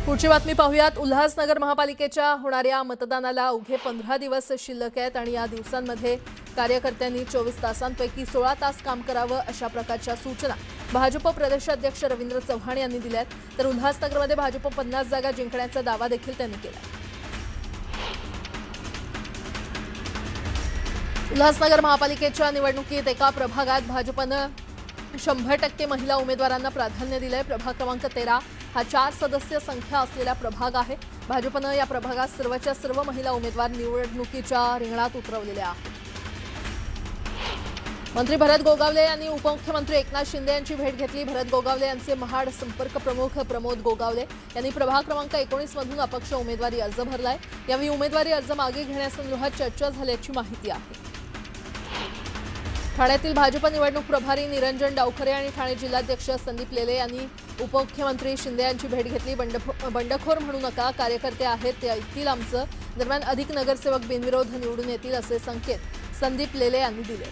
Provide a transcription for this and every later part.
पुढची बातमी पाहूयात। उल्हासनगर महापालिकेच्या होणाऱ्या मतदानाला अवघे 15 दिवस शिल्लक आहेत आणि या दिवसांमध्ये कार्यकर्त्यांनी 24 तासांपैकी 16 तास काम करावं अशा प्रकारच्या सूचना भाजप प्रदेशाध्यक्ष रवींद्र चव्हाण यांनी दिल्या आहेत। तर उल्हासनगरमध्ये भाजप 50 जागा जिंकण्याचा दावा देखील त्यांनी केला। उल्हासनगर महापालिकेच्या निवडणुकीत एका प्रभागात भाजपनं 100% महिला उमेदवारांना प्राधान्य दिलंय। प्रभाग क्रमांक 13 हा 4 सदस्य संख्या असलेला प्रभाग आहे। भाजपनं या प्रभागात सर्वच्या सर्व महिला उमेदवार निवडणुकीच्या रिंगणात उतरवलेल्या आहेत। मंत्री भरत गोगावले यांनी उपमुख्यमंत्री एकनाथ शिंदे यांची भेट घेतली। भरत गोगावले यांचे महाड संपर्क प्रमुख प्रमोद गोगावले यांनी प्रभाग क्रमांक 19 मधून अपक्ष उमेदवारी अर्ज भरलाय। यावेळी उमेदवारी अर्ज मागे घेण्यासंदर्भात चर्चा झाल्याची माहिती आहे। ठाण्यातील भाजप निवडणूक प्रभारी निरंजन डावखरे आणि ठाणे जिल्हाध्यक्ष संदीप लेले यांनी उपमुख्यमंत्री शिंदे यांची भेट घेतली। बंडखोर म्हणू नका, कार्यकर्ते आहेत ते ऐकतील आमचं। दरम्यान अधिक नगरसेवक बिनविरोध निवडून येतील असे संकेत संदीप लेले यांनी दिले।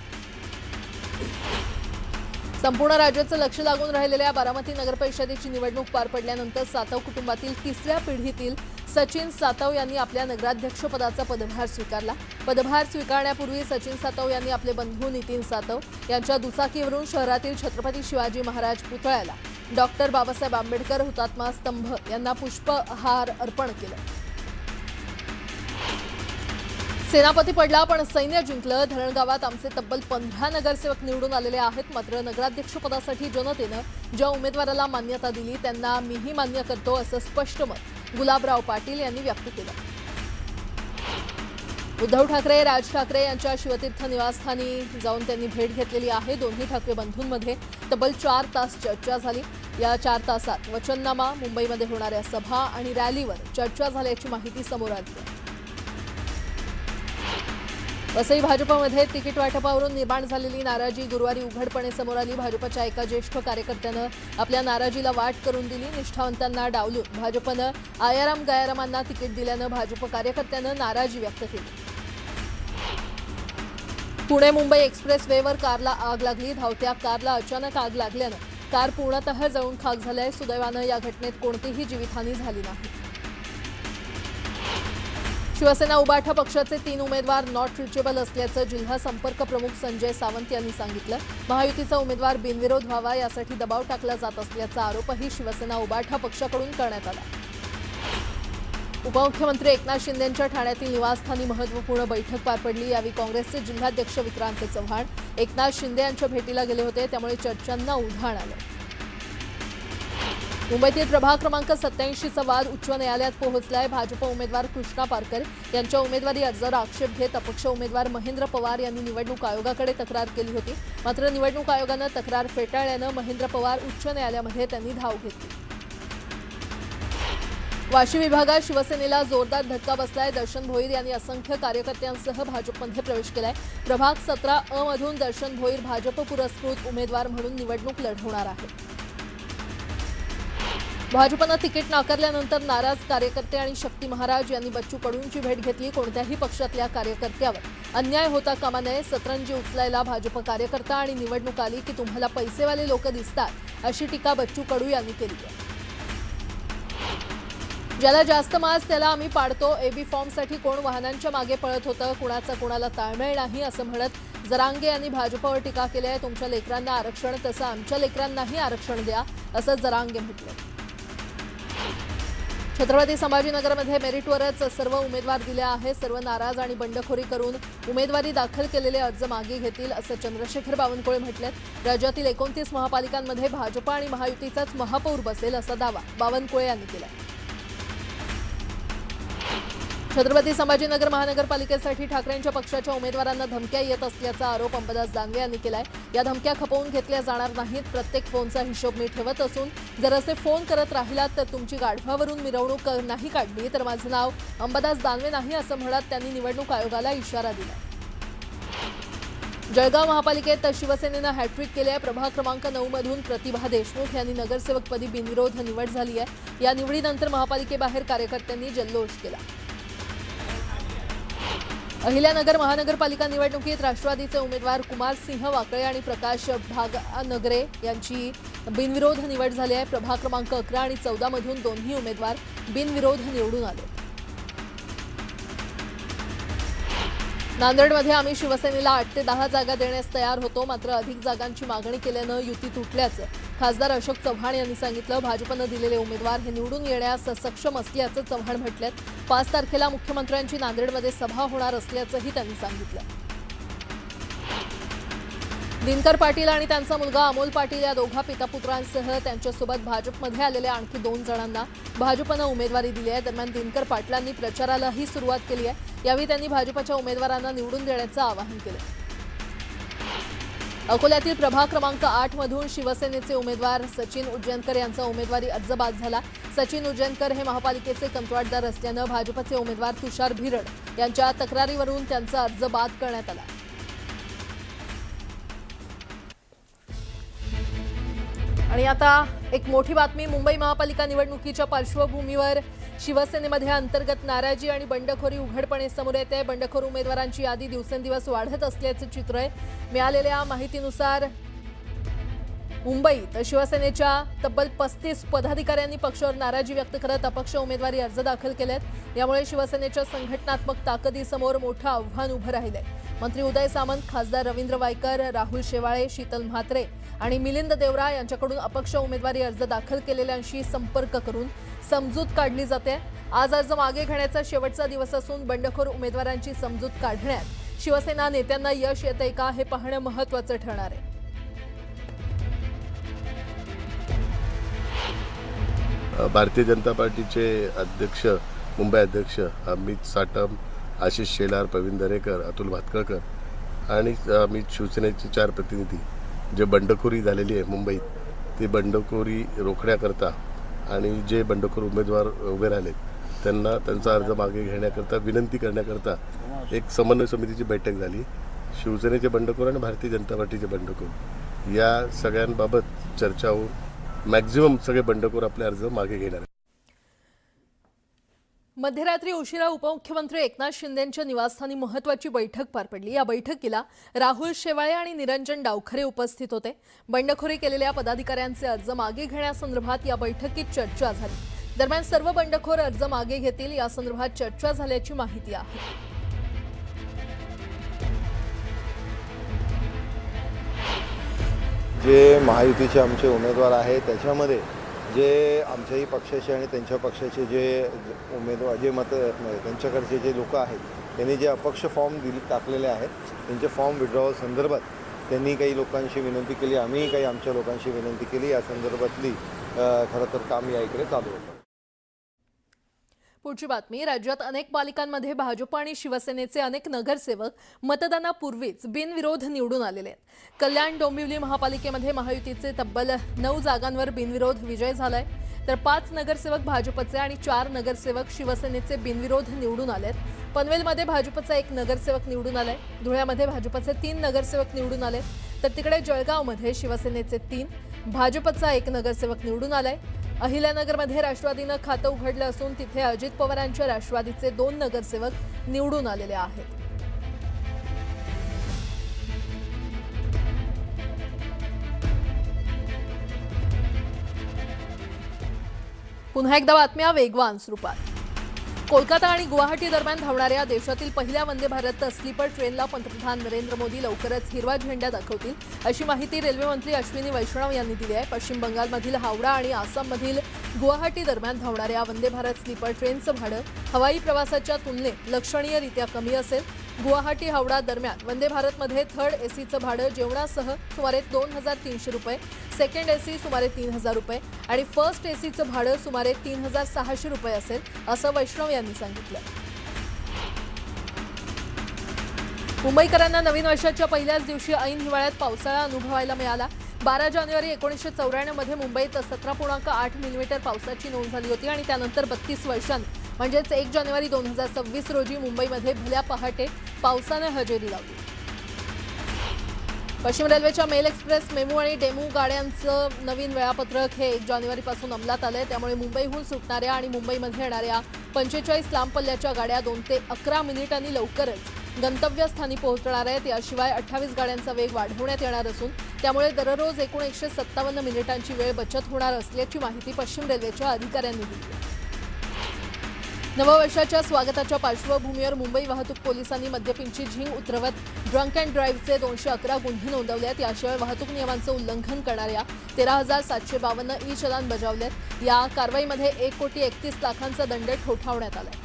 संपूर्ण राज्याचं लक्ष लागून राहिलेल्या बारामती नगरपरिषदेची निवडणूक पार पडल्यानंतर सातव कुटुंबातील तिसऱ्या पिढीतील सचिन सातव यांनी आपल्या नगराध्यक्षपदाचा पदभार स्वीकारला। पदभार स्वीकारण्यापूर्वी सचिन सातव यांनी आपले बंधू नितीन सातव यांच्या दुचाकीवरून शहरातील छत्रपती शिवाजी महाराज पुतळ्याला डॉक्टर बाबासाहेब आंबेडकर हुतात्मा स्तंभ यांना पुष्पहार अर्पण केलं। सेनापती पडला पण सैन्य जिंकलं। धरणगावात आमचे तब्बल 15 नगरसेवक निवडून आलेले आहेत। मात्र नगराध्यक्षपदासाठी जनतेनं ज्या उमेदवाराला मान्यता दिली त्यांना मीही मान्य करतो असं स्पष्ट मत गुलाबराव पाटील यांनी व्यक्त केलं। उद्धव ठाकरे राज ठाकरे यांच्या शिवतीर्थ निवासस्थानी जाऊन त्यांनी भेट घेतलेली आहे। दोन्ही ठाकरे बंधूंमध्ये तब्बल 4 तास चर्चा झाली। या 4 तासात वचननामा, मुंबईमध्ये होणाऱ्या सभा आणि रॅलीवर चर्चा झाल्याची माहिती समोर आली। वसई भाजपमध्ये तिकीट वाटपावरून निर्माण झालेली नाराजी गुरुवारी उघडपणे समोर आली। भाजपच्या एका ज्येष्ठ कार्यकर्त्यानं आपल्या नाराजीला वाट करून दिली। निष्ठावंतांना डावलून भाजपनं आयाराम गयारामांना तिकीट दिल्यानं भाजप कार्यकर्त्यानं नाराजी व्यक्त केली। पुणे मुंबई एक्सप्रेस वेवर कारला आग लागली। धावत्या कारला अचानक आग लागल्यानं कार पूर्णतः जळून खाक झाली। सुदैवानं या घटनेत कोणतीही जीवितहानी झाली नाही। शिवसेना उबाठा पक्षाचे 3 उमेदवार नॉट रिचेबल असल्याचं जिल्हा संपर्क प्रमुख संजय सावंत यांनी सांगितलं। महायुतीचा उमेदवार बिनविरोध व्हावा यासाठी दबाव टाकला जात असल्याचा आरोपही शिवसेना उबाठा पक्षाकडून करण्यात आला। उपमुख्यमंत्री एकनाथ शिंदेंच्या ठाण्यातील निवासस्थानी महत्त्वपूर्ण बैठक पार पडली। यावेळी काँग्रेसचे जिल्हाध्यक्ष विक्रांत चव्हाण एकनाथ शिंदे यांच्या भेटीला गेले होते, त्यामुळे चर्चांना उधाण आलं। मुंबईतील प्रभाग क्रमांक 87चा वाद उच्च न्यायालयात पोहोचलाय। भाजप उमेदवार कृष्णा पारकर यांच्या उमेदवारी अर्जावर आक्षेप घेत अपक्ष उमेदवार महेंद्र पवार यांनी निवडणूक आयोगाकडे तक्रार केली होती। मात्र निवडणूक आयोगानं तक्रार फेटाळल्यानं महेंद्र पवार उच्च न्यायालयामध्ये त्यांनी धाव घेतली। वाशी विभागात शिवसेनेला जोरदार धक्का बसलाय। दर्शन भोईर यांनी असंख्य कार्यकर्त्यांसह भाजपमध्ये प्रवेश केलाय। प्रभाग 17 मधून दर्शन भोईर भाजप पुरस्कृत उमेदवार म्हणून निवडणूक लढवणार आहेत। भाजपनं तिकीट नाकारल्यानंतर नाराज कार्यकर्ते आणि शक्ती महाराज यांनी बच्चू कडूंची भेट घेतली। कोणत्याही पक्षातल्या कार्यकर्त्यावर अन्याय होता कामा नये। सतरंजी उचलायला भाजप कार्यकर्ता आणि निवडणूक आली की तुम्हाला पैसेवाले लोक दिसतात अशी टीका बच्चू कडू यांनी केली आहे। ज्याला जास्त मास त्याला आम्ही पाडतो। एबी फॉर्मसाठी कोण वाहनांच्या मागे पळत होतं, कुणाचा कोणाला ताळमेळ नाही असं म्हणत जरांगे यांनी भाजपवर टीका केली आहे। तुमच्या लेकरांना आरक्षण तसं आमच्या लेकरांनाही आरक्षण द्या असं जरांगे म्हटलं। छत्रपती संभाजीनगरमध्ये मेरिटवरच सर्व उमेदवार दिले आहेत। सर्व नाराज आणि बंडखोरी करून उमेदवारी दाखल केलेले अर्ज मागे घेतील असं चंद्रशेखर बावनकुळे म्हटलेत। राज्यातील 29 महापालिकांमध्ये भाजप आणि महायुतीचाच महापौर बसेल असा दावा बावनकुळे यांनी केला। छत्रपती संभाजीनगर महानगरपालिकेसाठी ठाकरेंच्या पक्षाच्या उमेदवारांना धमक्या येत असल्याचा आरोप अंबादास दानवे यांनी केलाय। या धमक्या खपवून घेतल्या जाणार नाहीत। प्रत्येक फोनचा हिशोब मी ठेवत असून जर असे फोन करत राहिलात तर तुमची गाढवावरून मिरवणूक नाही काढली तर माझं नाव अंबादास दानवे नाही असं म्हणत त्यांनी निवडणूक आयोगाला इशारा दिला। जळगाव महापालिकेत शिवसेनेनं हॅट्रिक केली आहे। प्रभाग क्रमांक 9 मधून प्रतिभा देशमुख यांनी नगरसेवकपदी बिनविरोध निवड झाली आहे। या निवडीनंतर महापालिकेबाहेर कार्यकर्त्यांनी जल्लोष केला। अहिल्यानगर महानगरपालिका निवडणुकीत राष्ट्रवादीचे उमेदवार कुमार सिंह वाकळे आणि प्रकाश भागनगरे यांची बिनविरोध निवड झाली आहे। प्रभाग क्रमांक 11 आणि 14 मधून दोन्ही उमेदवार बिनविरोध निवडून आले। नांदेडमध्ये आम्ही शिवसेनेला 8 ते 10 जागा देण्यास तयार होतो, मात्र अधिक जागांची मागणी केल्यानं युती तुटल्याचं खासदार अशोक चव्हाण यांनी सांगितलं। भाजपनं दिलेले उमेदवार हे निवडून येण्यास सक्षम असल्याचं चव्हाण म्हटलं। 5 तारखेला मुख्यमंत्र्यांची नांदेडमध्ये सभा होणार असल्याचंही त्यांनी सांगितलं। दिनकर पाटील आणि त्यांचा मुलगा अमोल पाटील या दोघा पितापुत्रांसह त्यांच्यासोबत भाजपमध्ये आलेल्या आणखी 2 जणांना भाजपनं उमेदवारी दिली आहे। दरम्यान दिनकर पाटलांनी प्रचारालाही सुरुवात केली आहे। यावेळी त्यांनी भाजपच्या उमेदवारांना निवडून देण्याचं आवाहन केलं। अकोल्यातील प्रभाग क्रमांक 8 मधून शिवसेनेचे उमेदवार सचिन उज्जैनकर यांचा उमेदवारी अर्ज बाद झाला। सचिन उज्जैनकर हे महापालिकेचे कंत्राटदार असल्यानं भाजपचे उमेदवार तुषार भिरड यांच्या तक्रारीवरून त्यांचा अर्ज बाद करण्यात आला। आणि आता एक मोठी बातमी। मुंबई महापालिका निवडणुकीच्या पार्श्वभूमीवर शिवसेनेमध्ये अंतर्गत नाराजी आणि बंडखोरी उघडपणे समोर येते। बंडखोर उमेदवारांची यादी दिवसेंदिवस वाढत असल्याचे चित्र आहे। मिळालेल्या माहितीनुसार मुंबईत शिवसेनेच्या तब्बल 35 पदाधिकाऱ्यांनी पक्षावर नाराजी व्यक्त करत अपक्ष उमेदवारी अर्ज दाखल केलेत। यामुळे शिवसेनेच्या संघटनात्मक ताकदीसमोर मोठं आव्हान उभं राहिलंय। मंत्री उदय सामंत, खासदार रवींद्र वायकर, राहुल शेवाळे, शीतल म्हात्रे आणि मिलिंद देवरा यांच्याकडून अपक्ष उमेदवारी अर्ज दाखल केलेल्यांशी संपर्क करून समजूत काढली जाते। आज अर्ज मागे घेण्याचा शेवटचा दिवस असून बंडखोर उमेदवारांची समजूत काढण्यात शिवसेना नेत्यांना यश येतंय का हे पाहणं महत्त्वाचं ठरणार आहे। भारतीय जनता पार्टीचे अध्यक्ष, मुंबई अध्यक्ष अमित साटम, आशिष शेलार, प्रवीण दरेकर, अतुल भातखळकर आणि आम्ही शिवसेनेचे 4 प्रतिनिधी जे बंडखोरी झालेली आहे मुंबईत, ती बंडखोरी रोखण्याकरता आणि जे बंडखोर उमेदवार उभे राहिलेत त्यांना त्यांचा अर्ज मागे घेण्याकरता विनंती करण्याकरता एक समन्वय समितीची बैठक झाली। शिवसेनेचे बंडखोर आणि भारतीय जनता पार्टीचे बंडखोर या सगळ्यांबाबत चर्चा होऊन मॅक्झिमम सगळे बंडखोर आपले अर्ज मागे घेणार आहेत। मध्यरात्री उशिरा उपमुख्यमंत्री एकनाथ शिंदेंच्या निवासस्थानी महत्त्वाची बैठक पार पडली। या बैठकीला राहुल शेवाळे आणि निरंजन डावखरे उपस्थित होते। बंडखोरी केलेल्या पदाधिकाऱ्यांचे अर्ज मागे घेण्यासंदर्भात या बैठकीत चर्चा झाली। दरम्यान सर्व बंडखोर अर्ज मागे घेतील यासंदर्भात चर्चा झाल्याची माहिती आहे। जे महायुतीचे आमचे उमेदवार आहेत त्याच्यामध्ये जे आमच्याही पक्षाचे आणि त्यांच्या पक्षाचे जे उमेदवार जे त्यांच्याकडचे जे लोक आहेत त्यांनी जे अपक्ष फॉर्म टाकलेले आहेत त्यांचे फॉर्म विड्रॉवल संदर्भात त्यांनी काही लोकांशी विनंती केली, आम्ही काही आमच्या लोकांशी विनंती केली। या संदर्भातली खरं तर काम या इकडे चालू होतं। पुढची बातमी। राज्यात अनेक पालिकांमध्ये भाजप आणि शिवसेनेचे अनेक नगरसेवक मतदानापूर्वीच बिनविरोध निवडून आलेले आहेत। कल्याण डोंबिवली महापालिकेमध्ये महायुतीचे तब्बल 9 जागांवर बिनविरोध विजय झालाय, तर 5 नगरसेवक भाजपचे आणि 4 नगरसेवक शिवसेनेचे बिनविरोध निवडून आलेत। पनवेलमध्ये भाजपचा 1 नगरसेवक निवडून आलाय, धुळ्यामध्ये भाजपचे 3 नगरसेवक निवडून आले, तर तिकडे जळगावमध्ये शिवसेनेचे 3, भाजपचा 1 नगरसेवक निवडून आलाय। अहिल्यानगरमध्ये राष्ट्रवादीनं खातं उघडलं असून तिथे अजित पवारांच्या राष्ट्रवादीचे 2 नगरसेवक निवडून आलेले आहेत। पुन्हा एकदा बातम्या वेगवान स्वरूपात। कोलकाता आणि गुवाहाटी दरम्यान धावणाऱ्या देशातील पहिल्या वंदे भारत स्लीपर ट्रेनला पंतप्रधान नरेंद्र मोदी लवकरच हिरवा झेंडा दाखवतील, अशी माहिती रेल्वे मंत्री अश्विनी वैष्णव यांनी दिली आहे। पश्चिम बंगालमधील हावडा आणि आसाममधील गुवाहाटी दरम्यान धावणाऱ्या वंदे भारत स्लीपर ट्रेनचं भाडं हवाई प्रवासाच्या तुलनेत लक्षणीयरित्या कमी असेल। गुवाहाटी हावडा दरम्यान वंदे भारतमध्ये थर्ड एसीचं भाडं जेवणासह सुमारे 2300 रुपये, सेकंड एसी सुमारे 3000 रुपये आणि फर्स्ट एसीचं भाडं सुमारे 3600 रुपये असेल, असं वैष्णव यांनी सांगितलं। मुंबईकरांना नवीन वर्षाच्या पहिल्याच दिवशी ऐन हिवाळ्यात पावसाळा अनुभवायला मिळाला। 12 जानेवारी 1994 मध्ये मुंबईत 17.8 मिलीमीटर पावसाची नोंद झाली होती आणि त्यानंतर 32 वर्षांनी म्हणजेच 1 जानेवारी 2026 रोजी मुंबईमध्ये भल्या पहाटे पावसाने हजेरी लावली। पश्चिम रेल्वेच्या मेल एक्सप्रेस, मेमू आणि डेमू गाड्यांचं नवीन वेळापत्रक हे 1 जानेवारीपासून अंमलात आलंय. त्यामुळे मुंबईहून सुटणाऱ्या आणि मुंबईमध्ये येणाऱ्या 45 लांब पल्ल्याच्या गाड्या 2 ते 11 मिनिटांनी लवकरच गंतव्यस्थानी पोहोचणार आहेत. याशिवाय 28 गाड्यांचा वेग वाढवण्यात येणार असून त्यामुळे दररोज एकूण 157 मिनिटांची वेळ बचत होणार असल्याची माहिती पश्चिम रेल्वेच्या अधिकाऱ्यांनी दिली. नववर्षाच्या स्वागताच्या पार्श्वभूमीवर मुंबई वाहतूक पोलिसांनी मद्यपींची झिंग उतरवत ड्रंक अँड ड्राईव्हचे 211 गुन्हे नोंदवले आहेत. याशिवाय वाहतूक नियमांचं उल्लंघन करणाऱ्या 13,752 ई चलान बजावलेत. या कारवाईमध्ये 1,31,00,000चा दंड ठोठावण्यात आलाय.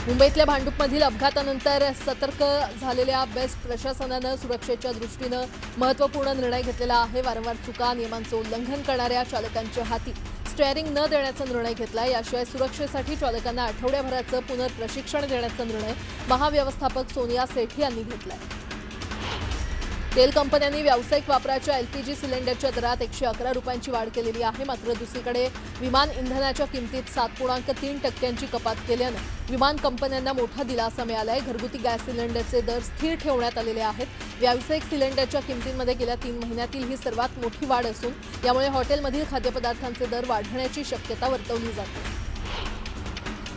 मुंबईतल्या भांडूपमधील अपघातानंतर सतर्क झालेल्या बेस्ट प्रशासनानं सुरक्षेच्या दृष्टीनं महत्त्वपूर्ण निर्णय घेतलेला आहे. वारंवार चुका, नियमांचं उल्लंघन करणाऱ्या चालकांच्या हाती स्टेअरिंग न देण्याचा निर्णय घेतला. याशिवाय सुरक्षेसाठी चालकांना आठवड्याभराचं पुनर्प्रशिक्षण देण्याचा निर्णय महाव्यवस्थापक सोनिया सेठी यांनी घेतलाय. तेल कंपन्यांनी व्यावसायिक वापराच्या LPG सिलेंडरच्या दरात 111 रुपयांची वाढ केलेली आहे. मात्र दुसरीकडे विमान इंधनाच्या किमतीत 7.3% कपात केल्यानं विमान कंपन्यांना मोठा दिलासा मिळाला आहे. घरगुती गॅस सिलेंडरचे दर स्थिर ठेवण्यात आलेले आहेत. व्यावसायिक सिलेंडरच्या किमतींमध्ये गेल्या 3 महिन्यातील ही सर्वात मोठी वाढ असून यामुळे हॉटेलमधील खाद्यपदार्थांचे दर वाढण्याची शक्यता वर्तवली जाते.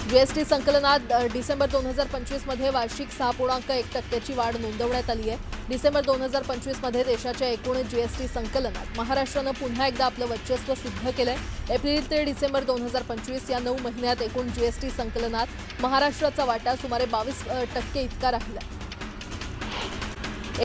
जीएसटी संकलनात डिसेंबर 2025 मध्ये वार्षिक 6.1% वाढ नोंदवण्यात आली आहे. डिसेंबर 2025 मध्ये देशाच्या एकूण जीएसटी संकलनात महाराष्ट्रानं पुन्हा एकदा आपलं वर्चस्व सिद्ध केलंय. एप्रिल ते डिसेंबर 2025 या 9 महिन्यात एकूण जीएसटी संकलनात महाराष्ट्राचा वाटा सुमारे 22% इतका राहिला.